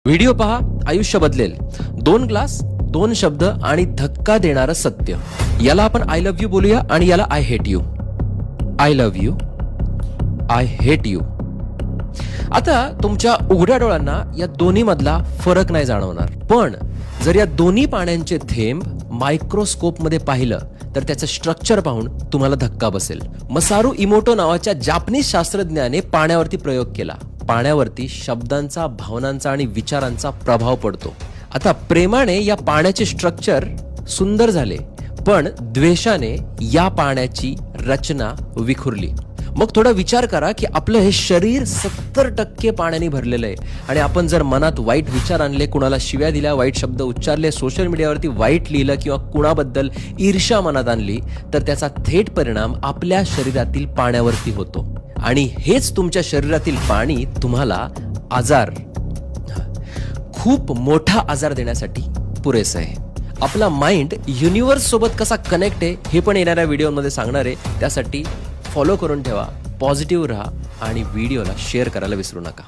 Video पहा, आयुष्य बदलेल. 2 ग्लास, 2 शब्द आणि धक्का देणारं सत्य. याला आपण आय लव्ह यू बोलूया आणि याला I hate you. I love you, I hate you. आता तुमच्या उघड्या डोळ्यांना या दोन्ही मधला फरक नाही जाणवणार, पण जर या दोन्ही पाण्याचे थेंब मायक्रोस्कोप मध्ये पाहिलं तर त्याचं स्ट्रक्चर पाहून तुम्हाला धक्का बसेल. मसारू इमोटो नावाच्या जापनीज शास्त्रज्ञाने पाण्यावरती प्रयोग केला. पाण्यावरती शब्दांचा, भावनांचा आणि विचारांचा प्रभाव पडतो. आता प्रेमाने या पाण्याचे स्ट्रक्चर सुंदर झाले, पण द्वेषाने या पाण्याची रचना विखुरली. मग थोडा विचार करा की आपलं हे शरीर 70% पाण्याने भरलेलं आहे आणि आपण जर मनात वाईट विचार आणले, कुणाला शिव्या दिल्या, वाईट शब्द उच्चारले, सोशल मीडियावरती वाईट लिहिलं किंवा कुणाबद्दल ईर्ष्या मनात आणली तर त्याचा थेट परिणाम आपल्या शरीरातील पाण्यावरती होतो. आणि हेच तुमच्या शरीरातील पाणी तुम्हाला आजार, खूप मोठा आजार देण्यासाठी पुरेसं आहे. आपला माइंड युनिव्हर्स सोबत कसा कनेक्ट आहे हे पण येणाऱ्या व्हिडिओमध्ये सांगणार आहे. त्यासाठी फॉलो करून ठेवा, पॉझिटिव्ह राहा आणि व्हिडिओला शेअर करायला विसरू नका.